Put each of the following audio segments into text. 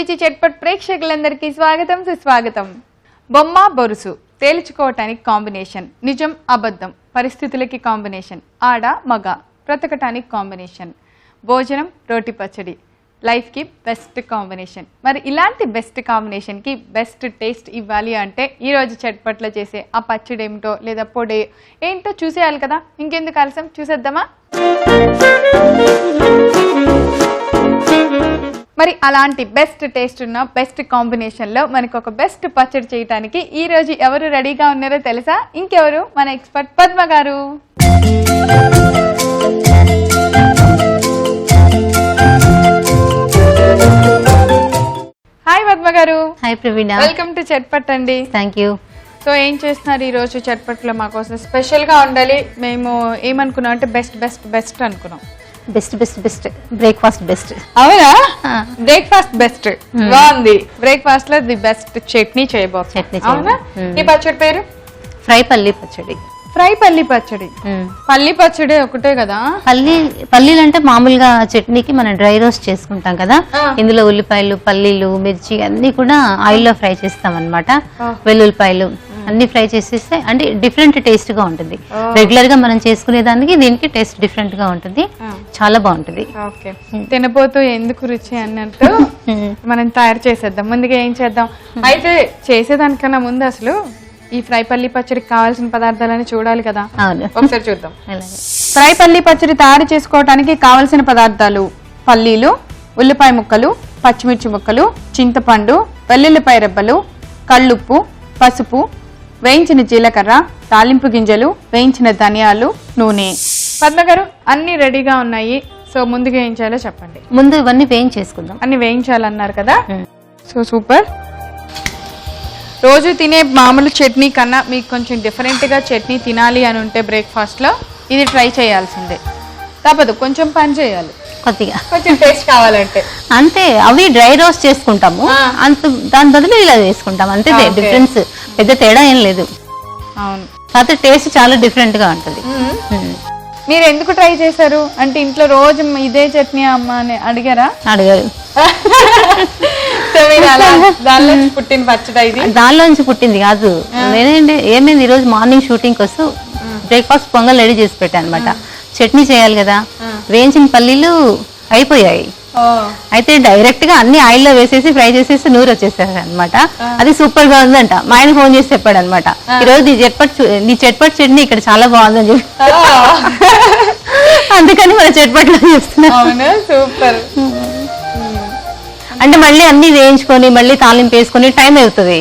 అభిరుచి చట్పట్ ప్రేక్షకులందరికీ స్వాగతం సుస్వాగతం. బొమ్మ బొరుసు తేల్చుకోవటానికి కాంబినేషన్, నిజం అబద్ధం పరిస్థితులకి కాంబినేషన్, ఆడ మగ బ్రతకటానికి కాంబినేషన్, భోజనం రోటి పచ్చడి లైఫ్ కి బెస్ట్ కాంబినేషన్. మరి ఇలాంటి బెస్ట్ కాంబినేషన్ కి బెస్ట్ టేస్ట్ ఇవ్వాలి అంటే ఈ రోజు చట్పట్లో చేసే ఆ పచ్చడి ఏమిటో లేదా పొడి ఏంటో చూసేయాలి కదా. ఇంకెందుకు ఆలస్యం, చూసేద్దామా? మరి అలాంటి బెస్ట్ టేస్ట్ ఉన్న బెస్ట్ కాంబినేషన్ లో మనకు ఒక బెస్ట్ పచ్చడి చేయడానికి ఈ రోజు ఎవరు రెడీగా ఉన్నారో తెలుసా? ఇంకెవరు, మన ఎక్స్పర్ట్ పద్మ గారు. హాయ్ పద్మ గారు. Hi Praveena, welcome to Chatpat అండి. Thank you. సో ఏం చేస్తున్నారు ఈ రోజు చట్పట్లో? మాకోసం స్పెషల్ గా ఉండాలి. మేము ఏమనుకున్నాం అంటే బెస్ట్ బెస్ట్ బెస్ట్ అనుకున్నాం. Best best best breakfast best. అవునా? బ్రేక్ఫాస్ట్ బెస్ట్ బాగుంది. బ్రేక్ఫాస్ట్ లో ది బెస్ట్ చట్నీ చేయబోతుంది. అవునా? ఈ పచ్చడి పేరు ఫ్రై పల్లి పచ్చడి. ఫ్రై పల్లి పచ్చడి. పల్లి పచ్చడి ఒకటే కదా? పల్లీలు అంటే మామూలుగా చట్నీకి మనం డ్రై రోస్ట్ చేసుకుంటాం కదా, ఇందులో ఉల్లిపాయలు పల్లీలు మిర్చి అన్ని కూడా ఆయిల్లో ఫ్రై చేస్తాం అన్నమాట. వెల్లుల్లిపాయలు అన్ని ఫ్రై చేసేస్తే అంటే డిఫరెంట్ టేస్ట్ గా ఉంటుంది. రెగ్యులర్ గా మనం చేసుకునే దానికి దీనికి టేస్ట్ డిఫరెంట్ గా ఉంటుంది, చాలా బాగుంటుంది. ఓకే, తినబోతూ ఎందుకు రుచి అన్నట్టు మనం తయారు చేసేద్దాం. ముందుగా ఏం చేద్దాం అయితే, చేసేదానికన్నా ముందు అసలు ఈ ఫ్రై పల్లి పచ్చడికి కావాల్సిన పదార్థాలని చూడాలి కదా. ఒకసారి చూద్దాం. ఫ్రై పల్లి పచ్చడి తయారు చేసుకోవడానికి కావలసిన పదార్థాలు: పల్లీలు, ఉల్లిపాయ ముక్కలు, పచ్చిమిర్చి ముక్కలు, చింతపండు, వెల్లుల్లిపాయ రెబ్బలు, కళ్ళుప్పు, పసుపు, వేయించిన జీలకర్ర, తాలింపు గింజలు, వేయించిన ధనియాలు, నూనె. పద్మ గారు అన్ని రెడీగా ఉన్నాయి. సో ముందుగా ఏం చేయాలో చెప్పండి. ముందు ఇవన్నీ వేయించేసుకుందాం. అన్ని వేయించాలన్నారు కదా. So super. రోజు తినే మామూలు చట్నీ కన్నా మీకు కొంచెం డిఫరెంట్ గా చట్నీ తినాలి అని ఉంటే బ్రేక్ఫాస్ట్ లో ఇది ట్రై చేయాల్సిందే. తప్పదు, కొంచెం పని చేయాలి, కొద్దిగా కొంచెం టేస్ట్ కావాలంటే. అంతే, అవి డ్రై రోస్ట్ చేసుకుంటాము, అంత దాని బదులు ఇలా వేసుకుంటాం అంతే. డిఫరెన్స్ పెద్ద తేడా ఏం లేదు. అవును, కాకపోతే టేస్ట్ చాలా డిఫరెంట్ గా ఉంటుంది. మీరు ఎందుకు ట్రై చేశారు అంటే ఇంట్లో రోజు ఇదే చట్నీ అమ్మ అని అడిగారా? అడిగారు. దానిలో పుట్టిన పచ్చడి ఇది? దానిలో నుంచి పుట్టింది కాదు. నేనేంటి ఏమైంది, ఈ రోజు మార్నింగ్ షూటింగ్ వస్తూ బ్రేక్ఫాస్ట్ పొంగల్ రెడీ చేసి పెట్టాను అనమాట. చట్నీ చేయాలి కదా, వేయించిన పల్లీలు అయిపోయాయి. అయితే డైరెక్ట్ గా అన్ని ఆయిల్లో వేసేసి ఫ్రై చేసేసి నూరు వచ్చేసారు అనమాట. అది సూపర్ గా ఉందంట. మా ఆయన ఫోన్ చేసి చెప్పాడు అనమాట, ఈ రోజు నీ చట్పట్ చట్నీ ఇక్కడ చాలా బాగుందని చెప్పి. అందుకని మన చట్పట్లో చేస్తున్నాం. సూపర్. అంటే మళ్ళీ అన్ని వేయించుకొని మళ్ళీ తాలింపు వేసుకొని టైం అవుతుంది.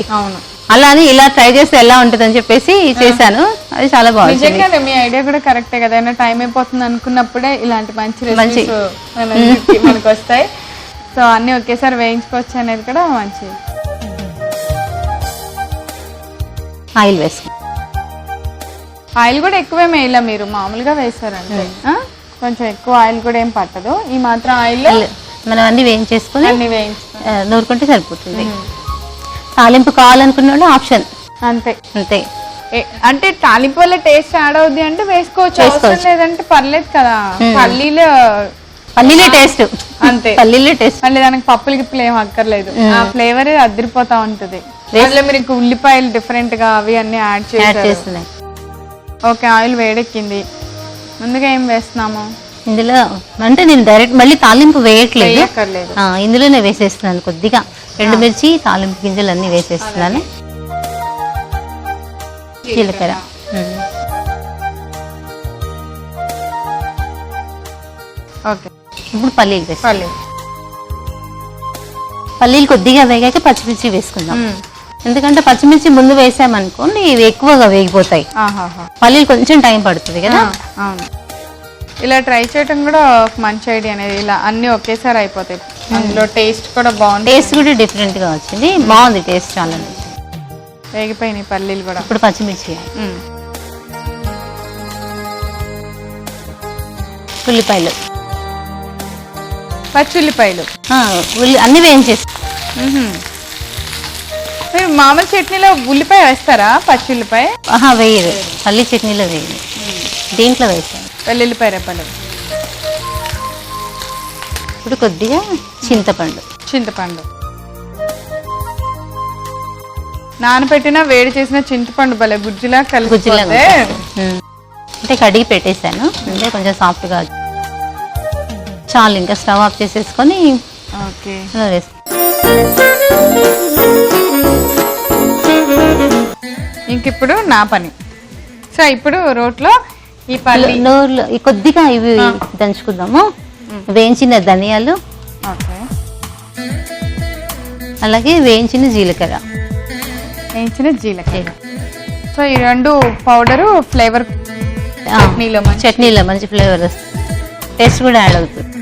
అలా అని ఇలా ట్రై చేస్తే ఎలా ఉంటుంది అని చెప్పేసి చేశాను. అది చాలా బాగుంది. మీ ఐడియా కూడా కరెక్టే కదా. టైం అయిపోతుంది అనుకున్నప్పుడే ఇలాంటి మంచి మనకు వస్తాయి. సో అన్ని ఒకేసారి వేయించుకోవచ్చు అనేది కూడా మంచి. ఆయిల్ వేసుకో. ఆయిల్ కూడా ఎక్కువేమీ వేయాల, మీరు మామూలుగా వేసారంటే కొంచెం ఎక్కువ ఆయిల్ కూడా ఏం పట్టదు. ఈ మాత్రం ఆయిల్ మనం అన్ని వేయించేసుకుని నూరుకుంటే సరిపోతుంది. తాలింపు కావాలనుకున్నాడు ఆప్షన్, అంతే అంతే. అంటే తాలింపు వల్ల టేస్ట్ యాడ్ అవుద్ది అంటే వేసుకోవచ్చు, లేదంటే పర్లేదు కదా. పల్లీలే టేస్ట్, అంతే. పల్లీలే టేస్ట్, అంటే దానికి పప్పులు గిప్పులు ఏం అక్కర్లేదు. ఆ ఫ్లేవర్ అదిరిపోతా ఉంటది. అందులో మీరు ఉల్లిపాయలు డిఫరెంట్ గా అవి అన్ని యాడ్ చేస్తున్నాయి. ఓకే, ఆయిల్ వేడెక్కింది. ముందుగా ఏం వేస్తున్నాము ఇందులో అంటే నేను డైరెక్ట్ మళ్ళీ తాలింపు వేయట్లేదు, ఇందులోనే వేసేస్తున్నాను. కొద్దిగా ఎండుమిర్చి, తాలింపు గింజలు అన్ని వేసేస్తున్నాను. జీలకర్ర, ఓకే. ఇప్పుడు పల్లీలు వేస్తాను. పల్లీలు కొద్దిగా వేగాక పచ్చిమిర్చి వేసుకుందాం. ఎందుకంటే పచ్చిమిర్చి ముందు వేసామనుకోండి ఇవి ఎక్కువగా వేగిపోతాయి. పల్లీలు కొంచెం టైం పడుతుంది కదా. ఇలా ట్రై చేయడం కూడా మంచి ఐడియా అనేది. ఇలా అన్ని ఒకేసారి అయిపోతాయి, అందులో టేస్ట్ కూడా బాగుంది. టేస్ట్ కూడా డిఫరెంట్ గా వచ్చింది, బాగుంది టేస్ట్ చాలా. వేగిపోయినాయి పల్లీలు కూడా. ఇప్పుడు పచ్చిమిర్చి, ఉల్లిపాయలు, పచ్చిఉల్లిపాయలు అన్ని వేయించేసి. మీరు మామూలు చట్నీలో ఉల్లిపాయ వేస్తారా? పచ్చిఉల్లిపాయ వేయదు, పల్లి చట్నీలో వేయదు, దీంట్లో వేసాను. వెల్లుల్లిపాయ రెబ్బలు, ఇప్పుడు కొద్దిగా చింతపండు, చింతపండు నానబెట్టిన వేడి చేసిన చింతపండు భలే గుజ్జులా కలిసిపోతే అంటే కడిగి పెట్టేశాను, అంటే కొంచెం సాఫ్ట్గా చాలు. ఇంకా స్టవ్ ఆఫ్ చేసేసుకొని ఓకే ఇంక ఇప్పుడు నా పని. సో ఇప్పుడు రోట్లో ఈ పల్లి కొద్దిగా ఇవి దంచుకుందాము. వేయించిన ధనియాలు, అలాగే వేయించిన జీలకర్ర. సో ఈ రెండు పౌడరు ఫ్లేవర్ చట్నీలో మంచి ఫ్లేవర్ వస్తుంది, టేస్ట్ కూడా యాడ్ అవుతుంది.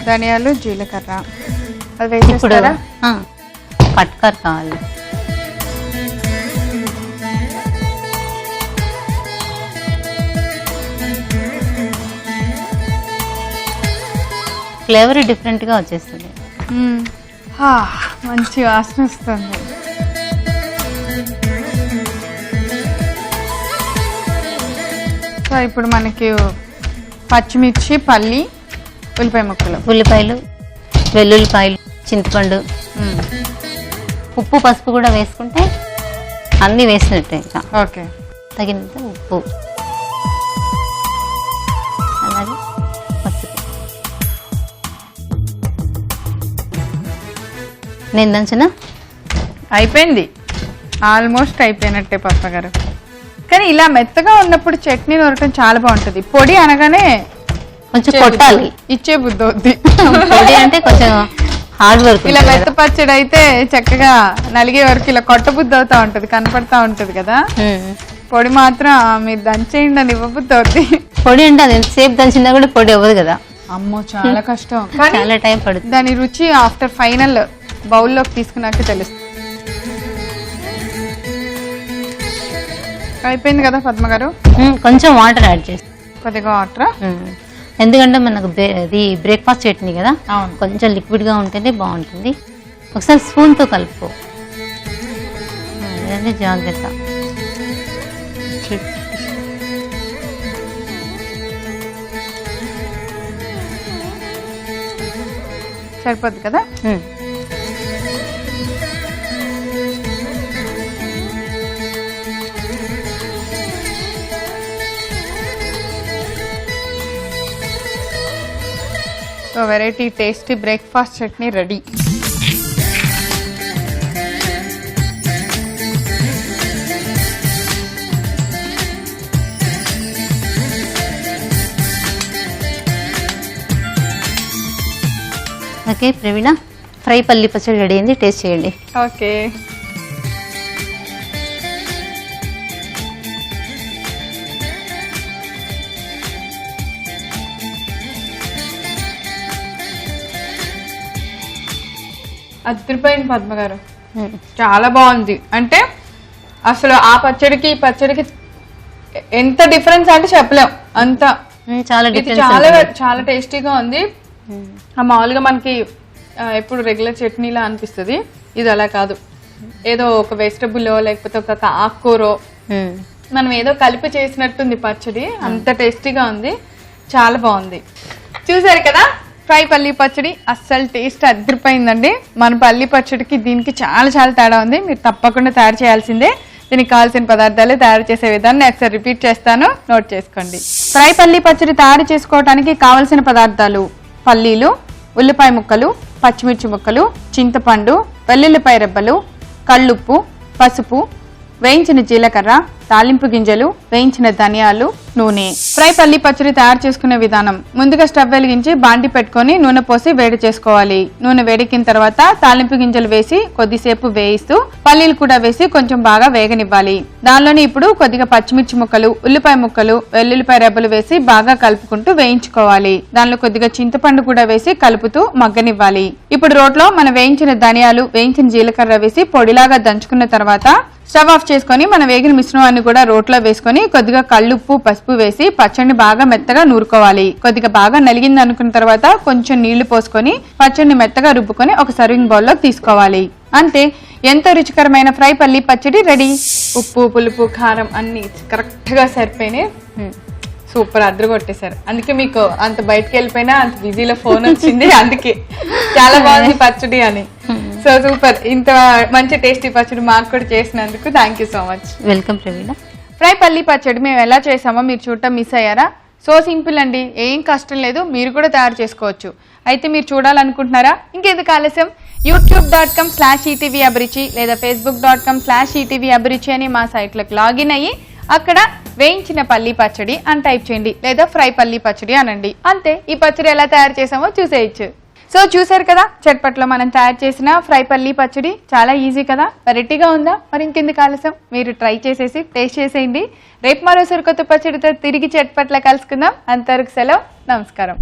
ధనియాలు, జీలకర్ర అది ఇప్పుడు పట్కర్ కావాలి. ఫ్లేవర్ డిఫరెంట్గా వచ్చేస్తుంది. మంచి వాసన వస్తుంది. సో ఇప్పుడు మనకి పచ్చిమిర్చి, పల్లి, ఉల్లిపాయ ముక్కలు, ఉల్లిపాయలు, వెల్లుల్లిపాయలు, చింతపండు, ఉప్పు, పసుపు కూడా వేసుకుంటే అన్నీ వేసినట్టే. ఇంకా ఓకే తగినంత ఉప్పు, అలాగే పసుపు. నేను దంచిన అయిపోయింది, ఆల్మోస్ట్ అయిపోయినట్టే పప్ప గారు. కానీ ఇలా మెత్తగా ఉన్నప్పుడు చట్నీ నూరటం చాలా బాగుంటుంది. పొడి అనగానే కొంచెం కొట్టాలి, ఇచ్చే బుద్ధి అవుద్ది. పొడి అంటే కొంచెం హార్డ్ వర్క్. ఇలా మెత్త పచ్చడి అయితే చక్కగా నలిగే వరకు ఇలా కొట్ట బుద్ధి అవుతా ఉంటది, కనపడతా ఉంటది కదా. పొడి మాత్రం మీరు దంచేయండి అని ఇవ్వబుద్ధి అవుద్ది. పొడి అంటే అది ఎంతసేపు దంచినా కూడా పొడి అవ్వదు కదా. అమ్మో చాలా కష్టం, చాలా టైం పడుతుంది. దాని రుచి ఆఫ్టర్ ఫైనల్ బౌల్లోకి తీసుకున్నాక తెలుస్తుంది. అయిపోయింది కదా పద్మ గారు. కొంచెం వాటర్ యాడ్ చేసి, కొద్దిగా వాటర్, ఎందుకంటే మనకు ఇది బ్రేక్ఫాస్ట్ చట్నీ కదా, కొంచెం లిక్విడ్ గా ఉంటేనే బాగుంటుంది. ఒకసారి స్పూన్ తో కలుపుకో, జాగ్రత్త. సరిపోద్ది కదా. So variety tasty breakfast chutney ready. Okay Praveena, fry పల్లి పచ్చడి రెడీ అయింది, టేస్ట్ చేయండి. ఓకే అదిరిపోయింది పద్మ గారు, చాలా బాగుంది. అంటే అసలు ఆ పచ్చడికి ఈ పచ్చడికి ఎంత డిఫరెన్స్ అంటే చెప్పలేం అంత. చాలా చాలా చాలా టేస్టీగా ఉంది. మామూలుగా మనకి ఎప్పుడు రెగ్యులర్ చట్నీలా అనిపిస్తుంది, ఇది అలా కాదు. ఏదో ఒక వెజిటబుల్ లేకపోతే ఒక ఆకుకూరో మనం ఏదో కలిపి చేసినట్టుంది పచ్చడి, అంత టేస్టీగా ఉంది, చాలా బాగుంది. చూసారు కదా ఫ్రై పల్లి పచ్చడి, అస్సలు టేస్ట్ అదిరిపోయిందండి. మన పల్లి పచ్చడికి దీనికి చాలా చాలా తేడా ఉంది, మీరు తప్పకుండా తయారు చేయాల్సిందే. దీనికి కావాల్సిన పదార్థాలు, తయారు చేసే విధాన్ని ఒకసారి రిపీట్ చేస్తాను, నోట్ చేసుకోండి. ఫ్రై పల్లి పచ్చడి తయారు చేసుకోవడానికి కావలసిన పదార్థాలు: పల్లీలు, ఉల్లిపాయ ముక్కలు, పచ్చిమిర్చి ముక్కలు, చింతపండు, వెల్లుల్లిపాయ రెబ్బలు, కళ్ళుప్పు, పసుపు, వేయించిన జీలకర్ర, తాలింపు గింజలు, వేయించిన ధనియాలు, నూనె. ఫ్రై పల్లి పచ్చడి తయారు చేసుకునే విధానం: ముందుగా స్టవ్ వెలిగించి బాండి పెట్టుకొని నూనె పోసి వేడి చేసుకోవాలి. నూనె వేడెక్కిన తర్వాత తాలింపు గింజలు వేసి కొద్దిసేపు వేయిస్తూ పల్లీలు కూడా వేసి కొంచెం బాగా వేగనివ్వాలి. దానిలోనే ఇప్పుడు కొద్దిగా పచ్చిమిర్చి ముక్కలు, ఉల్లిపాయ ముక్కలు, వెల్లుల్లిపాయ రెబ్బలు వేసి బాగా కలుపుకుంటూ వేయించుకోవాలి. దానిలో కొద్దిగా చింతపండు కూడా వేసి కలుపుతూ మగ్గనివ్వాలి. ఇప్పుడు రోట్లో మనం వేయించిన ధనియాలు, వేయించిన జీలకర్ర వేసి పొడిలాగా దంచుకున్న తర్వాత స్టవ్ ఆఫ్ చేసుకొని మన వేగిన మిశ్రమాన్ని కూడా రోట్లో వేసుకొని కొద్దిగా కళ్ళుప్పు, పసుపు వేసి పచ్చడిని బాగా మెత్తగా నూరుకోవాలి. కొద్దిగా బాగా నలిగింది అనుకున్న తర్వాత కొంచెం నీళ్లు పోసుకొని పచ్చడిని మెత్తగా రుబ్బుకొని ఒక సర్వింగ్ బౌల్లోకి తీసుకోవాలి. అంతే, ఎంతో రుచికరమైన ఫ్రై పల్లి పచ్చడి రెడీ. ఉప్పు, పులుపు, కారం అన్ని కరెక్ట్ గా సరిపోయినాయి. సూపర్, అద్దరు కొట్టేశారు. అందుకే మీకు అంత బయటకు వెళ్ళిపోయినా అంత బిజీలో ఫోన్ వచ్చింది, అందుకే చాలా బాగుంది పచ్చడి అని. సో సూపర్, ఇంత మంచి టేస్టీ పచ్చడి మాకు కూడా చేసినందుకు thank you so much. Welcome Praveena. Fry పల్లి పచ్చడి మేము ఎలా చేసామో మీరు చూడటం మిస్ అయ్యారా? సో సింపుల్ అండి, ఏం కష్టం లేదు, మీరు కూడా తయారు చేసుకోవచ్చు. అయితే మీరు చూడాలనుకుంటున్నారా? ఇంకెందుకు ఆలస్యం, youtube.com/ETV అభిరుచి లేదా facebook.com/ETV అభిరుచి అని మా సైట్లకు లాగిన్ అయ్యి అక్కడ వేయించిన పల్లి పచ్చడి అని టైప్ చేయండి, లేదా ఫ్రై పల్లి పచ్చడి అనండి. అంతే, ఈ పచ్చడి ఎలా తయారు చేసామో చూసేయచ్చు. సో చూసారు కదా, చట్పట్లో మనం తయారు చేసిన ఫ్రై పల్లి పచ్చడి చాలా ఈజీ కదా, వెరైటీగా ఉందా? మరి ఇంకెందుకు ఆలస్యం, మీరు ట్రై చేసేసి టేస్ట్ చేసేయండి. రేపు మరో సరికొత్త పచ్చడితో తిరిగి చట్పట్ల కలుసుకుందాం. అంతవరకు సెలవు, నమస్కారం.